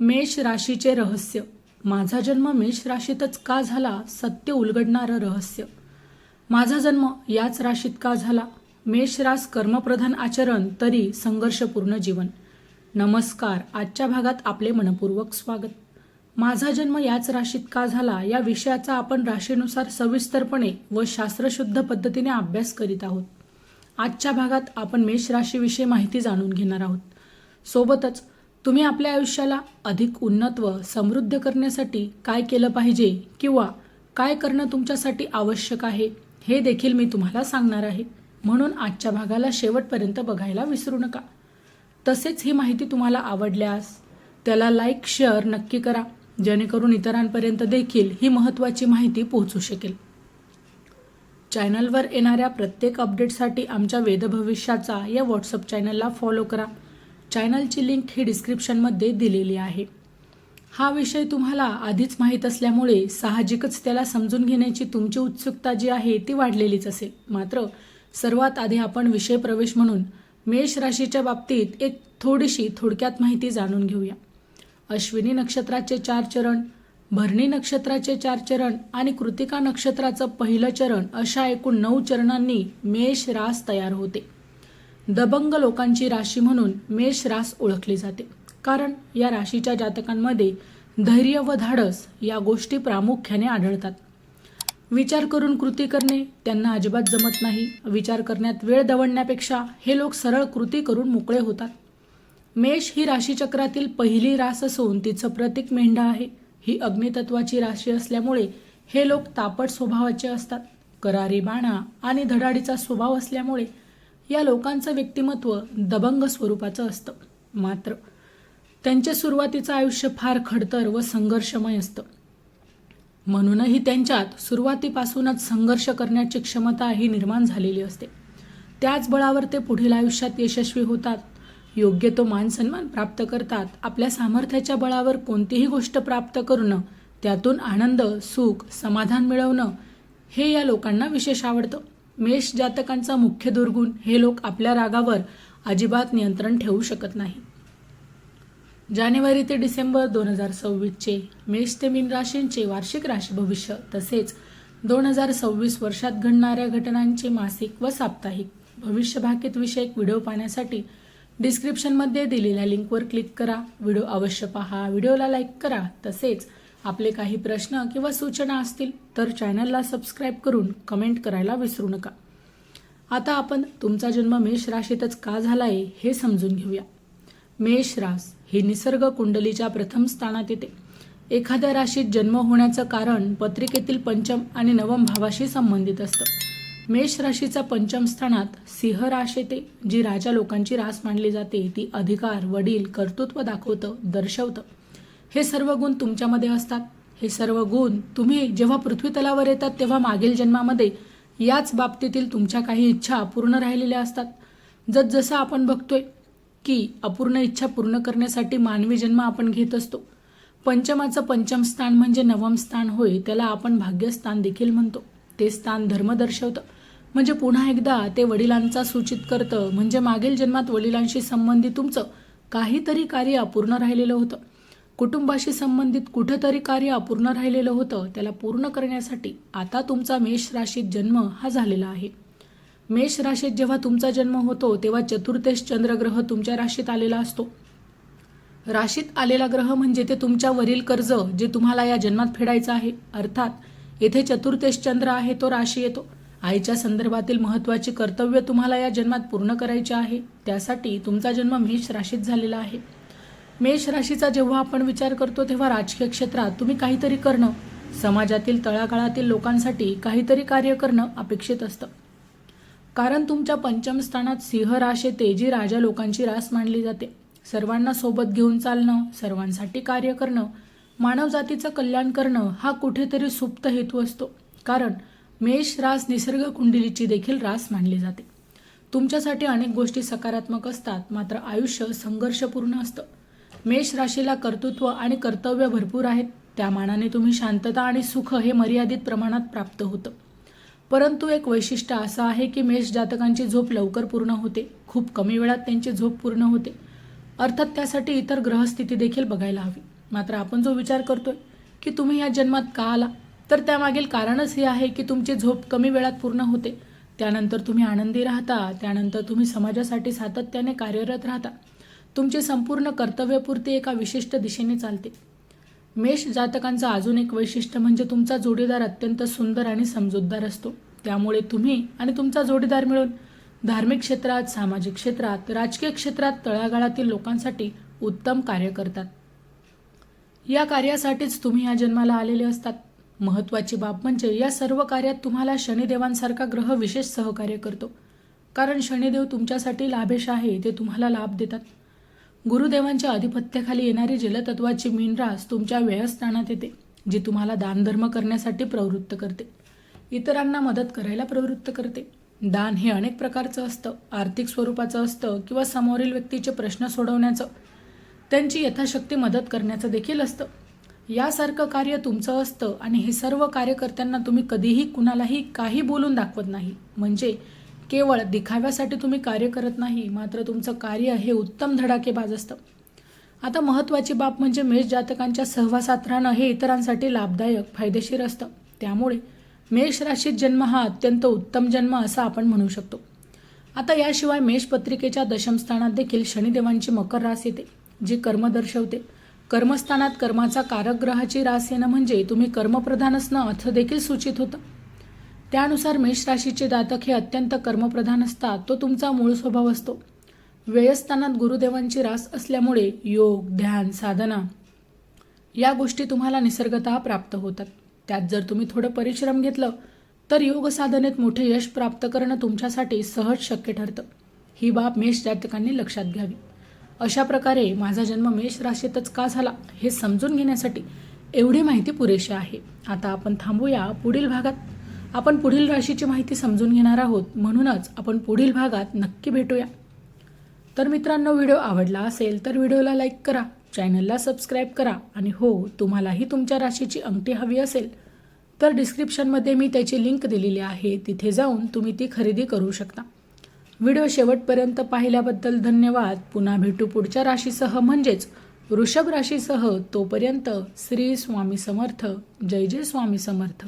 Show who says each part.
Speaker 1: मेष राशीचे रहस्य. माझा जन्म मेष राशीतच का झाला? सत्य उलगडणारं रहस्य. माझा जन्म याच राशीत का झाला? मेष रास कर्मप्रधान आचरण तरी संघर्षपूर्ण जीवन. नमस्कार. आजच्या भागात आपले मनपूर्वक स्वागत. माझा जन्म याच राशीत का झाला या विषयाचा आपण राशीनुसार सविस्तरपणे व शास्त्रशुद्ध पद्धतीने अभ्यास करीत आहोत. आजच्या भागात आपण मेष राशीविषयी माहिती जाणून घेणार आहोत. सोबतच तुम्ही आपल्या आयुष्याला अधिक उन्नत व समृद्ध करण्यासाठी काय केलं पाहिजे किंवा काय करणं तुमच्यासाठी आवश्यक आहे हे देखील मी तुम्हाला सांगणार आहे. म्हणून आजच्या भागाला शेवटपर्यंत बघायला विसरू नका. तसेच ही माहिती तुम्हाला आवडल्यास त्याला लाईक शेअर नक्की करा, जेणेकरून इतरांपर्यंत देखील ही महत्त्वाची माहिती पोहोचू शकेल. चॅनलवर येणाऱ्या प्रत्येक अपडेटसाठी आमच्या वेदभविष्याचा या व्हॉट्सअप चॅनलला फॉलो करा. चॅनलची लिंक ही डिस्क्रिप्शनमध्ये दिलेली आहे. हा विषय तुम्हाला आधीच माहीत असल्यामुळे साहजिकच त्याला समजून घेण्याची तुमची उत्सुकता जी आहे ती वाढलेलीच असेल. मात्र सर्वात आधी आपण विषय प्रवेश म्हणून मेष राशीच्या बाबतीत एक थोडक्यात माहिती जाणून घेऊया. अश्विनी नक्षत्राचे 4 चरण, भरणी नक्षत्राचे 4 चरण आणि कृतिका नक्षत्राचं पहिलं चरण अशा एकूण 9 चरणांनी मेष रास तयार होते. दबंग लोकांची राशी म्हणून मेष रास ओळखली जाते, कारण या राशीच्या जातकांमध्ये धैर्य व धाडस या गोष्टी प्रामुख्याने आढळतात. विचार करून कृती करणे त्यांना अजिबात जमत नाही. विचार करण्यात वेळ दवडण्यापेक्षा हे लोक सरळ कृती करून मोकळे होतात. मेष ही राशीचक्रातील पहिली रास असून तिचं प्रतीक मेंढा आहे. ही अग्नितत्वाची राशी असल्यामुळे हे लोक तापट स्वभावाचे असतात. करारी बाणा आणि धडाडीचा स्वभाव असल्यामुळे या लोकांचं व्यक्तिमत्व दबंग स्वरूपाचं असतं. मात्र त्यांचे सुरुवातीचं आयुष्य फार खडतर व संघर्षमय असतं. म्हणूनही त्यांच्यात सुरुवातीपासूनच संघर्ष करण्याची क्षमता ही निर्माण झालेली असते. त्याच बळावर ते पुढील आयुष्यात यशस्वी होतात. योग्य तो मान सन्मान प्राप्त करतात. आपल्या सामर्थ्याच्या बळावर कोणतीही गोष्ट प्राप्त करणं, त्यातून आनंद, सुख, समाधान मिळवणं हे या लोकांना विशेष आवडतं. मेष जातकांचा मुख्य दुर्गुण हे लोक आपल्या रागावर अजिबात नियंत्रण ठेवू शकत नाही. जानेवारी ते डिसेंबर 2026चे मेष ते मीन राशींचे वार्षिक राशी भविष्य तसेच 2026 वर्षात घडणाऱ्या घटनांचे मासिक व साप्ताहिक भविष्य भाकीत विषयक व्हिडिओ पाहण्यासाठी डिस्क्रिप्शनमध्ये दिलेल्या लिंकवर क्लिक करा. व्हिडिओ अवश्य पहा, व्हिडिओला लाईक करा. तसेच आपले काही प्रश्न किंवा सूचना असतील तर चॅनलला सबस्क्राईब करून कमेंट करायला विसरू नका. आता आपण तुमचा जन्म मेष राशीतच का झालाय हे समजून घेऊया. मेष रास ही निसर्ग कुंडलीच्या प्रथम स्थानात येते. एखाद्या राशीत जन्म होण्याचं कारण पत्रिकेतील पंचम आणि नवम भावाशी संबंधित असतं. मेष राशीचा पंचम स्थानात सिंह रास येते, जी राजा लोकांची रास मानली जाते. ती अधिकार, वडील, कर्तृत्व दाखवतं, दर्शवतं. हे सर्व गुण तुमच्यामध्ये असतात. हे सर्व गुण तुम्ही जेव्हा पृथ्वी तलावर येतात तेव्हा मागील जन्मामध्ये याच बाबतीतील तुमच्या काही इच्छा पूर्ण राहिलेल्या असतात. जसं आपण बघतोय की अपूर्ण इच्छा पूर्ण करण्यासाठी मानवी जन्म आपण घेत असतो. पंचमाचं पंचम स्थान म्हणजे नवम स्थान होय, त्याला आपण भाग्यस्थान देखील म्हणतो. ते स्थान धर्म दर्शवतं, म्हणजे पुन्हा एकदा ते वडिलांचा सूचित करतं. म्हणजे मागील जन्मात वडिलांशी संबंधित तुमचं काहीतरी कार्य अपूर्ण राहिलेलं होतं. कुटुंबाशी संबंधित कुठंतरी कार्य अपूर्ण राहिलेलं होतं. त्याला पूर्ण करण्यासाठी आता तुमचा मेष राशीत जन्म हा झालेला आहे. मेष राशीत जेव्हा तुमचा जन्म होतो तेव्हा चतुर्थेश चंद्रग्रह तुमच्या राशीत आलेला असतो. राशीत आलेला ग्रह म्हणजे ते तुमच्यावरील कर्ज जे तुम्हाला या जन्मात फेडायचं आहे. अर्थात येथे चतुर्थेश चंद्र आहे तो राशी येतो. आईच्या संदर्भातील महत्त्वाची कर्तव्य तुम्हाला या जन्मात पूर्ण करायची आहे. त्यासाठी तुमचा जन्म मेष राशीत झालेला आहे. मेष राशीचा जेव्हा आपण विचार करतो तेव्हा राजकीय क्षेत्रात तुम्ही काहीतरी करणं, समाजातील तळागाळातील लोकांसाठी काहीतरी कार्य करणं अपेक्षित असतं. कारण तुमच्या पंचम स्थानात सिंह रास येते, जी राजा लोकांची रास मानली जाते. सर्वांना सोबत घेऊन चालणं, सर्वांसाठी कार्य करणं, मानवजातीचं कल्याण करणं हा कुठेतरी सुप्त हेतू असतो. कारण मेष रास निसर्ग कुंडलीची देखील रास मानली जाते. तुमच्यासाठी अनेक गोष्टी सकारात्मक असतात, मात्र आयुष्य संघर्षपूर्ण असतं. मेष राशीला कर्तृत्व आणि कर्तव्य भरपूर आहेत. त्या मानाने तुम्ही शांतता आणि सुख हे मर्यादित प्रमाणात प्राप्त होतं. परंतु एक वैशिष्ट्य असं आहे की मेष जातकांची झोप लवकर पूर्ण होते. खूप कमी वेळात त्यांची झोप पूर्ण होते. अर्थात त्यासाठी इतर ग्रहस्थिती देखील बघायला हवी. मात्र आपण जो विचार करतोय की तुम्ही या जन्मात का आला, तर त्यामागील कारणच हे आहे की तुमची झोप कमी वेळात पूर्ण होते. त्यानंतर तुम्ही आनंदी राहता. त्यानंतर तुम्ही समाजासाठी सातत्याने कार्यरत राहता. तुमची संपूर्ण कर्तव्यपूर्ती एका विशिष्ट दिशेने चालते. मेष जातकांचं अजून एक वैशिष्ट्य म्हणजे तुमचा जोडीदार अत्यंत सुंदर आणि समजूतदार असतो. त्यामुळे तुम्ही आणि तुमचा जोडीदार मिळून धार्मिक क्षेत्रात, सामाजिक क्षेत्रात, राजकीय क्षेत्रात तळागाळातील लोकांसाठी उत्तम कार्य करतात. या कार्यासाठीच तुम्ही या जन्माला आलेले असतात. महत्त्वाची बाब म्हणजे या सर्व कार्यात तुम्हाला शनिदेवांसारखा ग्रह विशेष सहकार्य करतो. कारण शनिदेव तुमच्यासाठी लाभेश आहे, ते तुम्हाला लाभ देतात. गुरुदेवांच्या अधिपत्याखाली येणारी जलतत्वाची मीन रास तुमच्या व्ययस्थानात येते, जी तुम्हाला दानधर्म करण्यासाठी प्रवृत्त करते, इतरांना मदत करायला प्रवृत्त करते. दान हे अनेक प्रकारचं असतं. आर्थिक स्वरूपाचं असतं किंवा समोरील व्यक्तीचे प्रश्न सोडवण्याचं, त्यांची यथाशक्ती मदत करण्याचं देखील असतं. यासारखं कार्य तुमचं असतं आणि हे सर्व कार्य करताना तुम्ही कधीही कुणालाही काही बोलून दाखवत नाही. म्हणजे केवळ दिखाव्यासाठी तुम्ही कार्य करत नाही, मात्र तुमचं कार्य हे उत्तम धडाकेबाज असतं. आता महत्त्वाची बाब म्हणजे मेष जातकांच्या सहवासात राहणं हे इतरांसाठी लाभदायक, फायदेशीर असतं. त्यामुळे मेष राशीत जन्म हा अत्यंत उत्तम जन्म असा आपण म्हणू शकतो. आता याशिवाय मेष पत्रिकेच्या दशमस्थानात देखील शनिदेवांची मकर रास येते, जी कर्म दर्शवते. कर्मस्थानात कर्माचा कारक ग्रहाची रास येणं म्हणजे तुम्ही कर्मप्रधान असणं असं देखील सूचित होतं. त्यानुसार मेष राशीचे जातक हे अत्यंत कर्मप्रधान असतात. तो तुमचा मूळ स्वभाव असतो. व्ययस्थानात गुरुदेवांची रास असल्यामुळे योग, ध्यान, साधना या गोष्टी तुम्हाला निसर्गतः प्राप्त होतात. त्यात जर तुम्ही थोडं परिश्रम घेतलं तर योग साधनेत मोठे यश प्राप्त करणं तुमच्यासाठी सहज शक्य ठरतं. ही बाब मेष जातकांनी लक्षात घ्यावी. अशा प्रकारे माझा जन्म मेष राशीतच का झाला हे समजून घेण्यासाठी एवढी माहिती पुरेशी आहे. आता आपण थांबूया. पुढील भागात आपण पुढील राशीची माहिती समजून घेणार आहोत. म्हणूनच आपण पुढील भागात नक्की भेटूया. तर मित्रांनो, व्हिडिओ आवडला असेल तर व्हिडिओला लाईक करा, चॅनलला सबस्क्राईब करा आणि हो, तुम्हालाही तुमच्या राशीची अंगठी हवी असेल तर डिस्क्रिप्शनमध्ये मी त्याची लिंक दिलेली आहे, तिथे जाऊन तुम्ही ती खरेदी करू शकता. व्हिडिओ शेवटपर्यंत पाहिल्याबद्दल धन्यवाद. पुन्हा भेटू पुढच्या राशीसह म्हणजेच वृषभ राशीसह. तोपर्यंत श्री स्वामी समर्थ. जय जय स्वामी समर्थ.